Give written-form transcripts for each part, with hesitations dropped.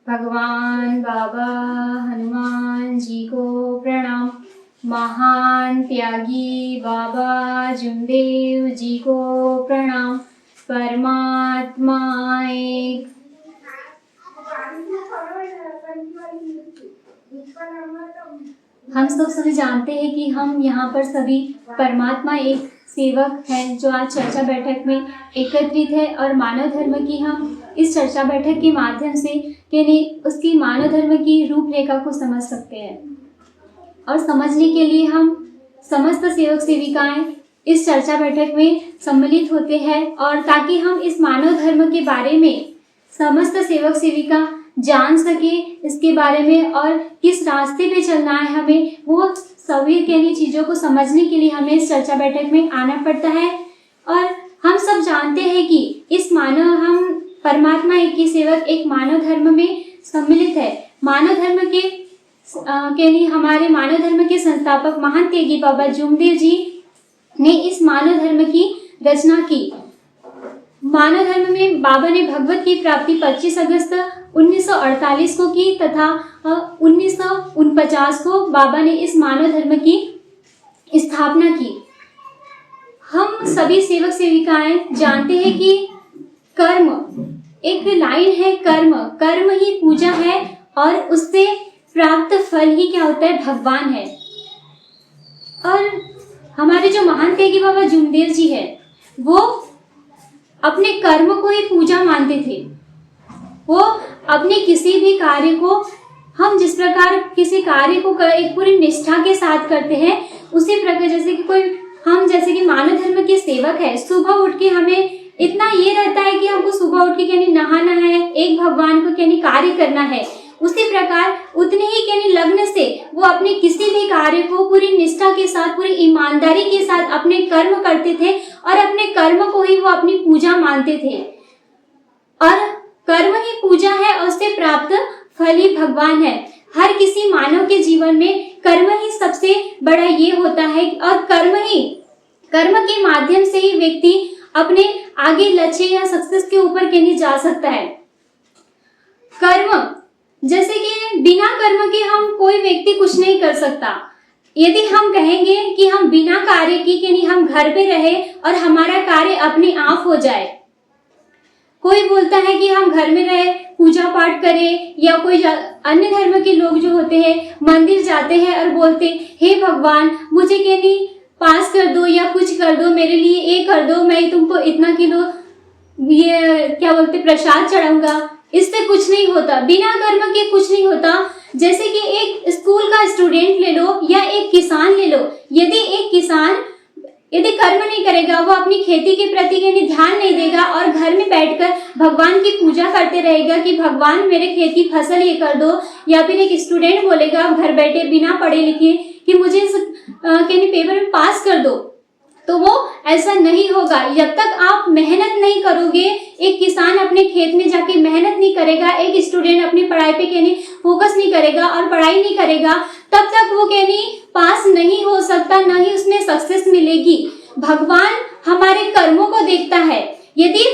भगवान बाबा हनुमान जी को प्रणाम। महान त्यागी बाबा जुमदेव जी को प्रणाम। परमात्मा एक। हम सब सभी जानते हैं कि हम यहाँ पर सभी परमात्मा एक सेवक हैं जो आज चर्चा बैठक में एकत्रित है और मानव धर्म की हम इस चर्चा बैठक के माध्यम से उसकी मानव धर्म की रूपरेखा को समझ सकते हैं। और समझने के लिए हम समस्त सेवक सेविकाएं इस चर्चा बैठक में सम्मिलित होते हैं और ताकि हम इस मानव धर्म के बारे में समस्त सेवक सेविका जान सके इसके बारे में और किस रास्ते पे चलना है हमें, वो सभी चीज़ों को समझने के लिए हमें इस चर्चा बैठक में आना पड़ता है। और हम सब जानते हैं कि हम परमात्मा एक की सेवक एक मानव धर्म में सम्मिलित है। मानव धर्म के हमारे मानव धर्म के संस्थापक महान त्यागी बाबा जुमदेव जी ने इस मानव धर्म की रचना की। मानव धर्म में बाबा ने भगवत की प्राप्ति 25 अगस्त 1948 को की तथा 1949 को बाबा ने इस मानव धर्म की स्थापना की। हम सभी सेवक सेविकाएं जानते हैं कि कर्म एक लाइन है, कर्म ही पूजा है और उससे प्राप्त फल ही क्या होता है, भगवान है। और हमारे जो महान त्यागी बाबा जुमदेव जी है वो अपने कर्म को ही पूजा मानते थे। वो अपने किसी भी कार्य को हम जिस प्रकार किसी कार्य को एक पूरी निष्ठा के साथ करते हैं उसी प्रकार जैसे कि मानव धर्म के सेवक है, सुबह उठ के हमें इतना ये रहता है कि हमको सुबह उठ के नहाना है, एक भगवान को कार्य करना है, उसी प्रकार उतने ही लग्न से वो अपने किसी भी कार्य को पूरी निष्ठा के साथ पूरी ईमानदारी के साथ अपने कर्म करते थे और अपने कर्म को ही वो अपनी पूजा मानते थे। और कर्म ही पूजा है और उससे प्राप्त फल ही भगवान है। हर किसी मानव के जीवन में कर्म ही सबसे बड़ा ये होता है और कर्म के माध्यम से ही व्यक्ति अपने आगे लक्ष्य या सक्सेस के ऊपर जा सकता है। कर्म जैसे कि बिना कर्म के हम कोई व्यक्ति कुछ नहीं कर सकता। यदि हम कहेंगे कि हम बिना कार्य की हम घर पे रहे और हमारा कार्य अपने आप हो जाए, कोई बोलता है कि हम घर में रहे पूजा पाठ करें, या कोई अन्य धर्म के लोग जो होते हैं मंदिर जाते हैं और बोलते हे भगवान मुझे पास कर दो या कुछ कर दो, मेरे लिए ये कर दो, मैं तुमको इतना किलो ये प्रसाद चढ़ाऊंगा। इससे कुछ नहीं होता, बिना कर्म के कुछ नहीं होता। जैसे कि एक स्कूल का स्टूडेंट ले लो या एक किसान ले लो, यदि एक किसान कर्म नहीं करेगा, वो अपनी खेती के प्रति ध्यान नहीं देगा और घर में बैठकर भगवान की पूजा करते रहेगा कि भगवान मेरे खेती फसल ये कर दो, या फिर एक स्टूडेंट बोलेगा घर बैठे बिना पढ़े लिखे कि मुझे पेपर में पास कर दो, तो वो ऐसा नहीं होगा। जब तक आप मेहनत नहीं करोगे, एक किसान अपने खेत में जाके मेहनत नहीं करेगा, एक स्टूडेंट अपनी पढ़ाई पे फोकस नहीं करेगा और पढ़ाई नहीं करेगा, तब तक वो पास नहीं हो सकता, न ही उसमें सक्सेस मिलेगी। भगवान हमारे कर्मों को देखता है। यदि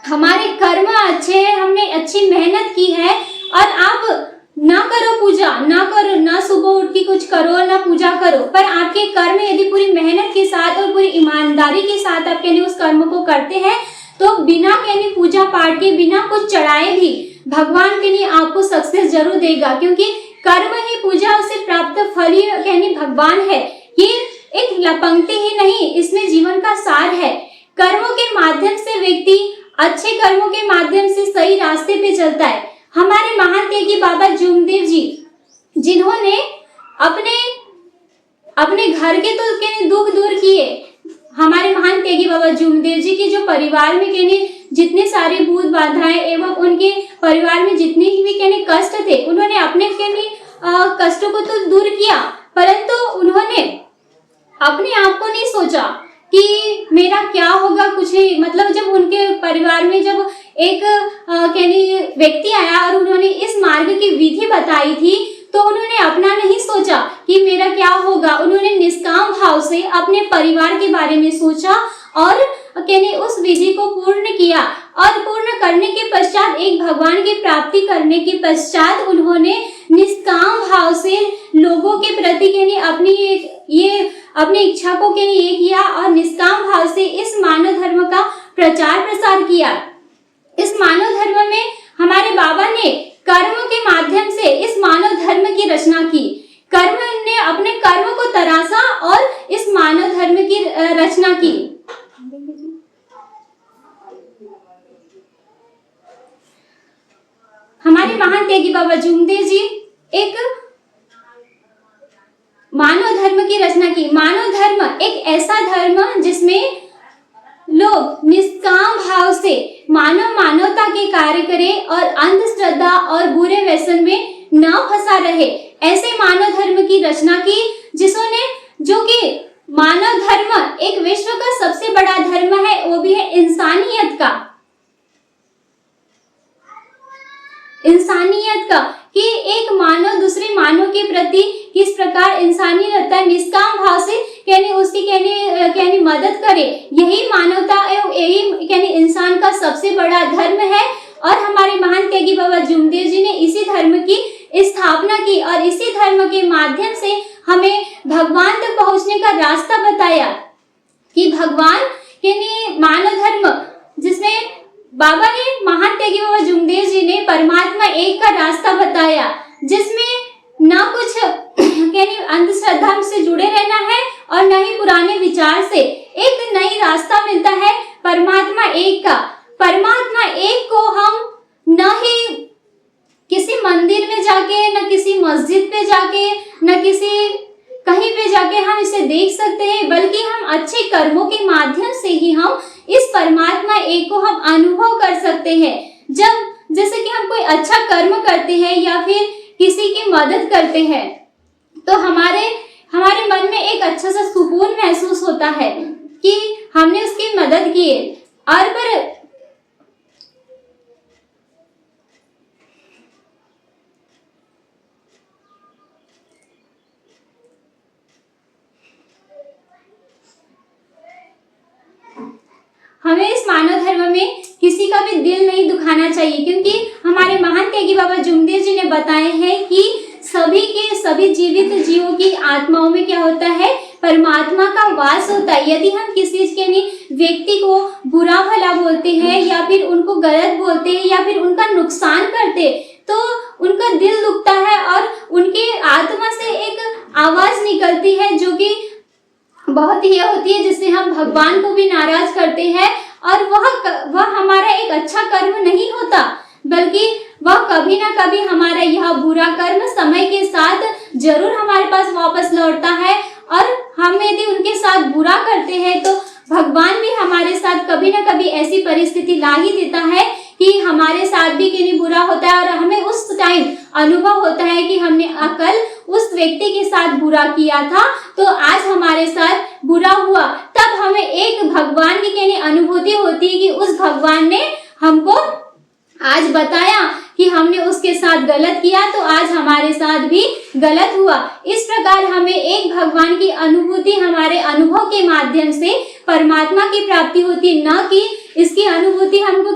हमारे कर्म अच्छे हैं, हमने अच्छी मेहनत की है और आप ना करो पूजा, ना सुबह उठ के कुछ करो, ना पूजा करो, पर आपके कर्म यदि पूरी मेहनत के साथ और पूरी ईमानदारी के साथ आप उस कर्म को करते हैं, तो बिना पूजा पाठ के, बिना कुछ चढ़ाए भी भगवान आपको सक्सेस जरूर देगा, क्योंकि कर्म ही पूजा से प्राप्त फल ही भगवान है। ये एक पंक्ति ही नहीं, इसमें जीवन का सार है। कर्मों के माध्यम से व्यक्ति अच्छे कर्मों के माध्यम से सही रास्ते पे चलता है। हमारे महान त्यागी बाबा जुमदेव जी, जिन्होंने अपने घर के तो दुख दूर किए, हमारे महान त्यागी बाबा जुमदेव जी के जो परिवार में जितने सारे भूत बाधाएं एवं उनके परिवार में जितने भी कष्ट थे, उन्होंने अपने कष्टों को तो दूर किया, परंतु उन्होंने अपने आप को नहीं सोचा कि मेरा क्या होगा, कुछ नहीं। मतलब जब उनके परिवार में जब एक व्यक्ति आया और उन्होंने इस मार्ग की विधि बताई थी, तो उन्होंने अपना नहीं सोचा कि मेरा क्या होगा। उन्होंने निष्काम भाव से अपने परिवार के बारे में सोचा और यानी उस विधि को पूर्ण किया और पूर्ण करने के पश्चात एक भगवान की प्राप्ति करने के पश्चात उन्होंने निष्काम भाव से लोगों के प्रति यानी अपनी इच्छा को ये किया और निष्काम भाव से इस मानव धर्म का प्रचार प्रसार किया। इस मानव धर्म में हमारे बाबा ने कर्म के माध्यम से इस मानव धर्म की रचना की। कर्म ने अपने कर्म को तराशा और इस मानव धर्म की रचना की। हमारे महान त्यागी बाबा जुमदेव जी एक मानव धर्म की रचना की। मानव धर्म एक ऐसा धर्म जिसमें लोग निष्काम भाव से मानवता के कार्य करें और अंधश्रद्धा और बुरे व्यसन में न फंसा रहे, ऐसे मानव धर्म की रचना की जो कि मानव धर्म एक विश्व का सबसे बड़ा धर्म है, वो भी है इंसानियत का कि एक मानव दूसरे मानव के प्रति किस प्रकार इंसानी रहता है, निष्काम भाव से उसकी मदद करे। यही मानवता यही इंसान का सबसे बड़ा धर्म है। और हमारे महान त्यागी बाबा जुमदेव जी ने इसी धर्म की स्थापना की और इसी धर्म के माध्यम से हमें भगवान तक पहुंचने का रास्ता बताया कि भगवान मानव धर्म जिसमें बाबा ने महान त्यागी बाबा जुमदेव जी ने परमात्मा एक का रास्ता बताया, जिसमें न कुछ अंधश्रद्धा से जुड़े रहना है और न ही पुराने विचार से। एक नई रास्ता मिलता है परमात्मा एक का। परमात्मा एक को हम न ही किसी मंदिर में जाके, न किसी मस्जिद पे जाके, न किसी कहीं पे जाके हम इसे देख सकते हैं, बल्कि हम अच्छे कर्मों के माध्यम से ही हम इस परमात्मा एक को हम अनुभव कर सकते हैं। जैसे कि हम कोई अच्छा कर्म करते हैं या फिर किसी की मदद करते हैं तो हमारे मन में एक अच्छा सा सुकून महसूस होता है कि हमने उसकी मदद की है। और पर हमें इस मानव धर्म में किसी का भी दिल नहीं दुखाना चाहिए, क्योंकि हमारे महान त्यागी बाबा जुमदेव जी ने बताए हैं कि सभी जीवित जीवों की आत्माओं में क्या होता है, परमात्मा का वास होता है। यदि हम किसी व्यक्ति को बुरा भला बोलते हैं या फिर उनको गलत बोलते हैं या फिर उनका नुकसान करते तो उनका दिल दुखता है और उनके आत्मा से एक आवाज निकलती है जो कि बहुत ही होती है, जिससे हम भगवान को भी नाराज करते हैं। और वह हमारा एक अच्छा कर्म नहीं होता, बल्कि वह कभी ना कभी हमारा यह बुरा कर्म समय के साथ जरूर हमारे पास वापस लौटता है। और हम यदि उनके साथ बुरा करते हैं तो भगवान भी हमारे साथ कभी ना कभी ऐसी परिस्थिति ला ही देता है कि हमारे साथ भी कहीं बुरा होता है और हमें उस टाइम अनुभव होता है कि हमने कल उस व्यक्ति के साथ बुरा किया था तो आज हमारे साथ बुरा हुआ। तब हमें एक भगवान की अनुभूति होती है कि उस भगवान ने हमको आज बताया कि हमने उसके साथ गलत किया तो आज हमारे साथ भी गलत हुआ। इस प्रकार हमें एक भगवान की अनुभूति हमारे अनुभव के माध्यम से परमात्मा की प्राप्ति होती, न कि इसकी अनुभूति हमको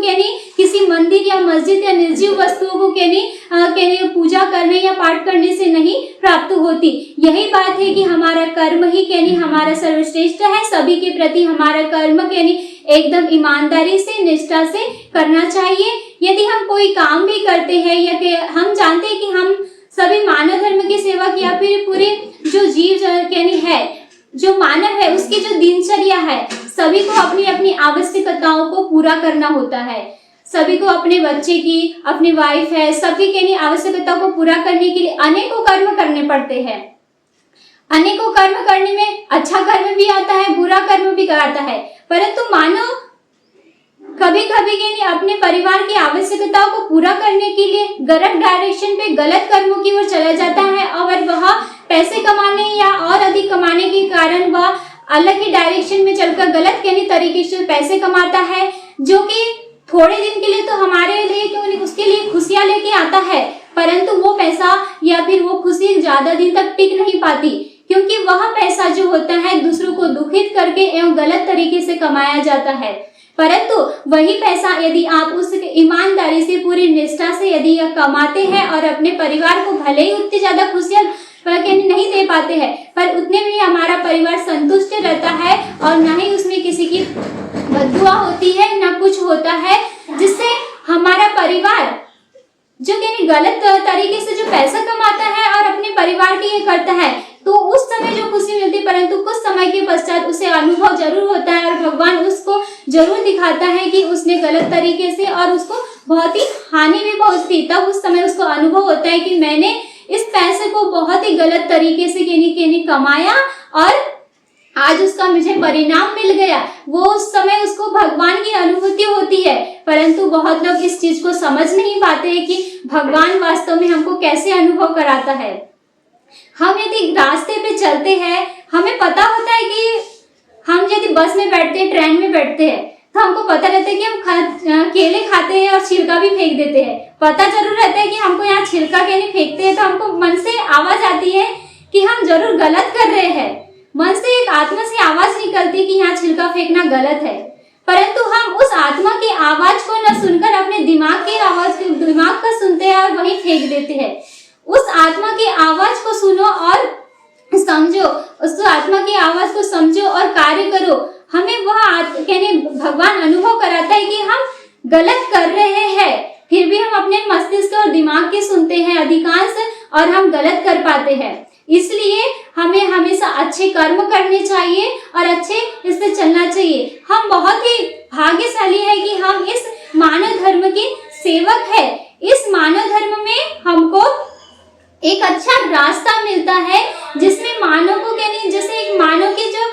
किसी मंदिर या मस्जिद या निर्जीव वस्तुओं को पूजा करने या पाठ करने से नहीं प्राप्त होती। यही बात है कि हमारा कर्म ही हमारा सर्वश्रेष्ठ है। सभी के प्रति हमारा कर्म एकदम ईमानदारी से निष्ठा से करना चाहिए। यदि हम कोई काम भी करते हैं या हम जानते हैं कि हम सभी मानव धर्म की सेवा की या फिर पूरे जो जीव है जो मानव है उसकी जो दिनचर्या है, सभी को अपनी अपनी आवश्यकताओं को पूरा करना होता है। सभी को अपने बच्चे की, अपनी वाइफ है, सभी के आवश्यकता को पूरा करने के लिए अनेकों कर्म करने पड़ते हैं। अनेकों कर्म करने में अच्छा कर्म भी आता है, बुरा कर्म भी आता है, परंतु मानव कभी कभी अपने परिवार की आवश्यकताओं को पूरा करने के लिए गलत डायरेक्शन पे गलत कर्मों की ओर चला जाता है और वह पैसे कमाने या और अधिक कमाने के कारण वह अलग ही डायरेक्शन में चलकर गलत तरीके से पैसे कमाता है, जो कि थोड़े दिन के लिए तो हमारे लिए उसके लिए खुशियां लेके आता है, परंतु वो पैसा या फिर वो खुशी ज्यादा दिन तक टिक नहीं पाती। क्योंकि वह पैसा जो होता है दूसरों को दुखित करके एवं गलत तरीके से कमाया जाता है। परंतु वही पैसा यदि आप उस ईमानदारी से, पूरी निष्ठा से यदि यह कमाते हैं और अपने परिवार को भले ही उतनी ज्यादा खुशियां नहीं दे पाते हैं, पर उतने में हमारा परिवार संतुष्ट रहता है और न ही उसमें किसी की बददुआ होती है, न कुछ होता है, जिससे हमारा परिवार जो कि गलत तरीके से जो पैसा कमाता है और अपने परिवार के लिए करता है, तो उस समय जो खुशी मिलती है, परंतु कुछ समय के पश्चात उसे अनुभव जरूर होता है और भगवान उसको जरूर दिखाता है कि उसने गलत तरीके से और उसको बहुत ही हानि भी पहुंचती। तब उस समय उसको अनुभव होता है कि मैंने इस पैसे को बहुत ही गलत तरीके से कमाया और आज उसका मुझे परिणाम मिल गया। वो उस समय उसको भगवान की अनुभूति होती है, परंतु बहुत लोग इस चीज को समझ नहीं पाते हैं कि भगवान वास्तव में हमको कैसे अनुभव कराता है। हम यदि रास्ते पे चलते हैं, हमें पता होता है कि हम यदि बस में बैठते हैं, ट्रेन में बैठते हैं, तो हमको पता रहता है कि हम केले खाते हैं और छिलका भी फेंक देते हैं। पता जरूर रहता है कि हमको यहाँ छिलका केले फेंकते हैं, तो हमको मन से आवाज आती है कि हम जरूर गलत कर रहे हैं। मन से एक आत्मा से आवाज निकलती है कि यहाँ छिलका फेंकना गलत है, परंतु हम उस आत्मा की आवाज को न सुनकर अपने दिमाग का सुनते हैं और वही फेंक देते हैं। उस आत्मा की आवाज को सुनो और समझो, उस आत्मा की आवाज को समझो और कार्य करो। हमें वह भगवान अनुभव कराता है कि हम गलत कर रहे हैं, फिर भी हम अपने मस्तिष्क और दिमाग के सुनते हैं अधिकांश और हम गलत कर पाते हैं। इसलिए हमें हमेशा अच्छे कर्म करने चाहिए और अच्छे इससे चलना चाहिए। हम बहुत ही भाग्यशाली है कि हम इस मानव धर्म के सेवक है। इस मानव धर्म में हमको एक अच्छा रास्ता मिलता है, जिसमें मानव को जैसे एक मानव की जो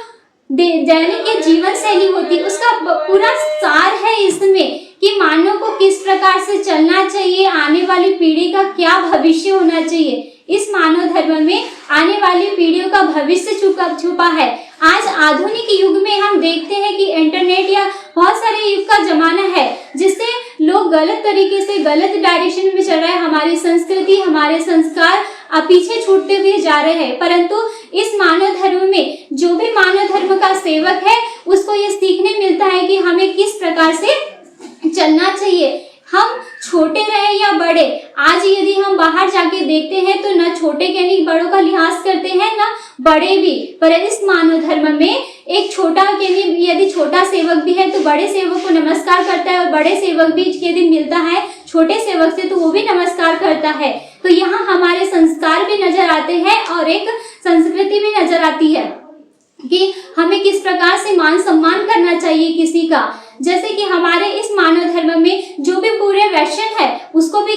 दैनिक जीवन शैली होती है, उसका पूरा सार है इसमें कि मानव को किस प्रकार से चलना चाहिए, आने वाली पीढ़ी का क्या भविष्य होना चाहिए। इस मानव धर्म में आने वाली पीढ़ियों का भविष्य छुपा है। आज आधुनिक युग में हम देखते हैं कि इंटरनेट या बहुत सारे युग का जमाना है, जिससे लोग गलत तरीके से गलत डायरेक्शन में चल रहे हैं। हमारी संस्कृति, हमारे संस्कार पीछे छूटते हुए जा रहे हैं। परंतु इस मानव धर्म में जो भी मानव धर्म का सेवक है, उसको ये सीखने मिलता है कि हमें किस प्रकार से चलना चाहिए। हम छोटे रहे या बड़े, आज यदि हम बाहर जाके देखते हैं तो न छोटे के बड़ों का लिहाज करते हैं, न बड़े भी। पर इस मानव धर्म में एक छोटा यदि छोटा सेवक भी है तो बड़े सेवक को नमस्कार करता है, और बड़े सेवक भी यदि मिलता है छोटे सेवक से तो वो भी नमस्कार करता है। तो यहाँ हमारे संस्कार भी नजर आते हैं और एक संस्कृति भी नजर आती है कि हमें किस प्रकार से मान सम्मान करना चाहिए किसी का। जैसे कि हमारे इस मानव धर्म में जो भी पूरे वैश्यन है, उसको भी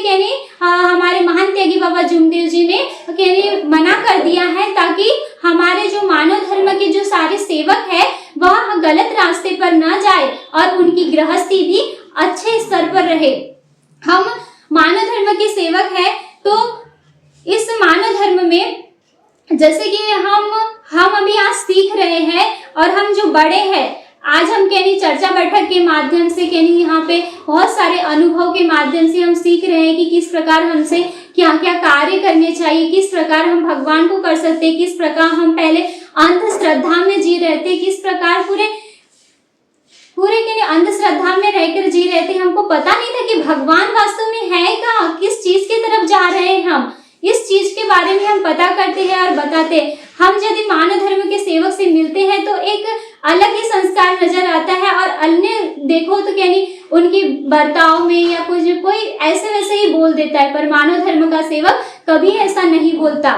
हमारे महान त्यागी बाबा जुमदेव जी ने मना कर दिया है, ताकि हमारे जो मानव धर्म के जो सारे सेवक है वह गलत रास्ते पर न जाए और उनकी गृहस्थी भी अच्छे स्तर पर रहे। हम मानव धर्म के सेवक है, तो इस मानव धर्म में जैसे कि हम अभी आज सीख रहे हैं, और हम जो बड़े हैं आज हम चर्चा बैठक के माध्यम से यहाँ पे बहुत सारे अनुभव के माध्यम से हम सीख रहे हैं कि किस प्रकार हमसे क्या क्या कार्य करने चाहिए, किस प्रकार हम भगवान को कर सकते हैं, किस प्रकार हम पहले अंधश्रद्धा में जी रहे थे, किस प्रकार पूरे अंधश्रद्धा में रहकर जी रहे थे। हमको पता नहीं था कि भगवान वास्तव में है कहाँ, किस चीज की तरफ जा रहे हैं हम। इस चीज के बारे में हम पता करते हैं और बताते हैं। हम यदि मानव धर्म के सेवक से मिलते हैं तो एक अलग ही संस्कार नजर आता है, और अन्य देखो तो उनकी बर्ताव में या कोई ऐसे वैसे ही बोल देता है, पर मानव धर्म का सेवक कभी ऐसा नहीं बोलता।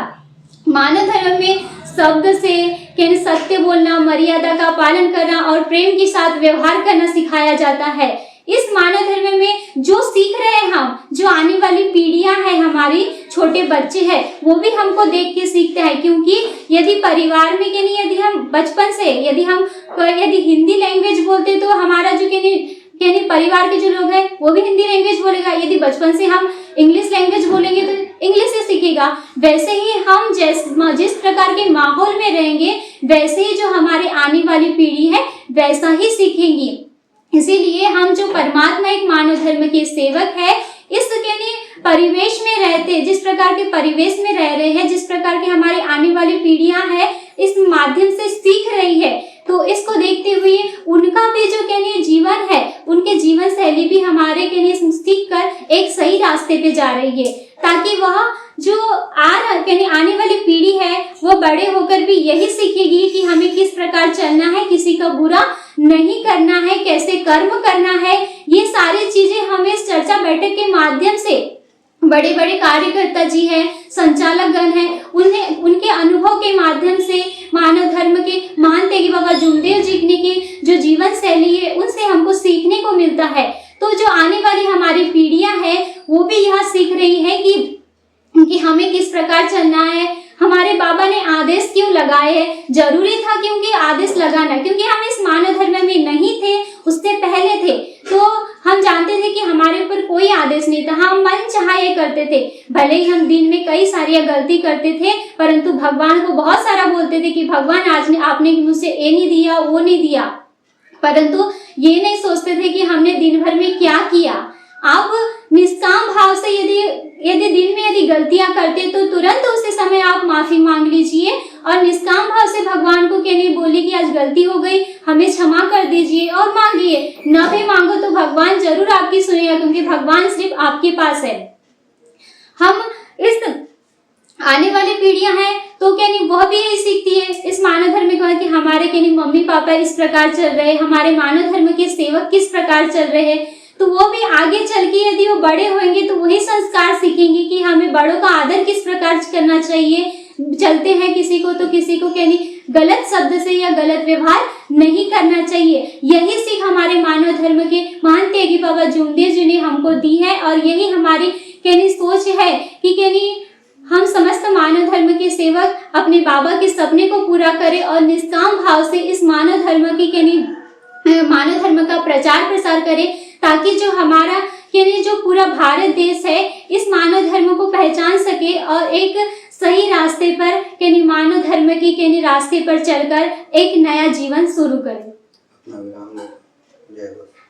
मानव धर्म में शब्द से सत्य बोलना, मर्यादा का पालन करना और प्रेम के साथ व्यवहार करना सिखाया जाता है। इस मानव धर्म में जो सीख रहे हैं हम, जो आने वाली पीढ़ियां हैं, हमारी छोटे बच्चे हैं, वो भी हमको देख के सीखते हैं। क्योंकि यदि परिवार में यदि हम बचपन से यदि हिंदी लैंग्वेज बोलते तो हमारा जो परिवार के जो लोग हैं वो भी हिंदी लैंग्वेज बोलेगा। यदि बचपन से हम इंग्लिश लैंग्वेज बोलेंगे तो इंग्लिश से सीखेगा। वैसे ही हम जिस प्रकार के माहौल में रहेंगे, वैसे ही जो हमारे आने वाली पीढ़ी है वैसा ही सीखेंगी। इसीलिए हम जो परमात्मा एक मानव धर्म के सेवक है, इस परिवेश में रहते, जिस प्रकार के परिवेश में रह रहे हैं, जिस प्रकार के हमारे आने वाली पीढ़ियां हैं इस माध्यम से सीख रही है, तो इसको देखते हुए उनका भी जो कहने जीवन है, उनके जीवन शैली भी हमारे कहने सीख कर एक सही रास्ते पे जा रही है, ताकि वह जो कहने आने वाली पीढ़ी है वो बड़े होकर भी यही सीखेगी कि हमें किस प्रकार चलना है, किसी का बुरा नहीं करना है, कैसे कर्म करना है। ये सारी चीजें हमें इस चर्चा बैठक के माध्यम से बड़े बड़े कार्यकर्ता जी हैं, संचालक गण हैं, उन्हें उनके अनुभव के माध्यम से मानव धर्म के महान तेगी बाबा जूमदेव जी की जो जीवन शैली है उनसे हमको सीखने को मिलता है। तो जो आने वाली हमारी पीढ़ियां हैं वो भी यह सीख रही है कि हमें किस प्रकार चलना है। हमारे बाबा ने आदेश क्यों लगाए हैं? जरूरी था क्योंकि आदेश लगाना, क्योंकि हम इस मानव धर्म में नहीं थे, उससे पहले थे, तो हम जानते थे कि हमारे ऊपर कोई आदेश नहीं था, हम मन चाहा ये करते थे। भले ही हम दिन में कई सारी गलती करते थे, परंतु भगवान को बहुत सारा बोलते थे कि भगवान आज आपने मुझसे ये नहीं दिया, वो नहीं दिया, परंतु ये नहीं सोचते थे कि हमने दिन भर में क्या किया। आप निष्काम भाव से यदि दिन में यदि गलतियां करते तो तुरंत उसी समय आप माफी मांग लीजिए और निष्काम भाव से भगवान को कहने बोली कि आज गलती हो गई, हमें क्षमा कर दीजिए और मांगिए। न भी मांगो तो भगवान जरूर आपकी सुनेगा, क्योंकि भगवान सिर्फ आपके पास है। हम इस आने वाली पीढ़ियां हैं तो कहनी वह भी यही सीखती है इस मानव धर्म में कि हमारे कहनी मम्मी पापा इस प्रकार चल रहे, हमारे मानव धर्म के सेवक किस प्रकार चल रहे हैं, तो वो भी आगे चल के यदि वो बड़े होंगे तो वही संस्कार सीखेंगे कि हमें बड़ों का आदर किस प्रकार करना चाहिए। चलते हैं किसी को तो किसी को कहनी गलत शब्द से या गलत व्यवहार नहीं करना चाहिए। यही सीख हमारे मानव धर्म के महान तेगी बाबा जूमदेव जी ने हमको दी है और यही हमारी कहनी सोच है कि कहनी हम समस्त मानव धर्म के सेवक अपने बाबा के सपने को पूरा करें और निष्काम भाव से इस मानव धर्म की कहनी मानव धर्म का प्रचार प्रसार करें, ताकि जो हमारा यानी जो पूरा भारत देश है इस मानव धर्म को पहचान सके और एक सही रास्ते पर यानी मानव धर्म की यानी रास्ते पर चलकर एक नया जीवन शुरू करें।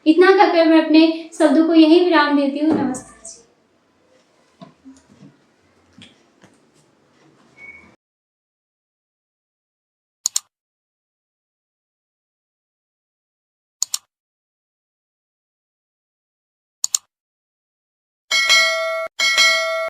इतना कहकर मैं अपने शब्दों को यही विराम देती हूँ। नमस्ते।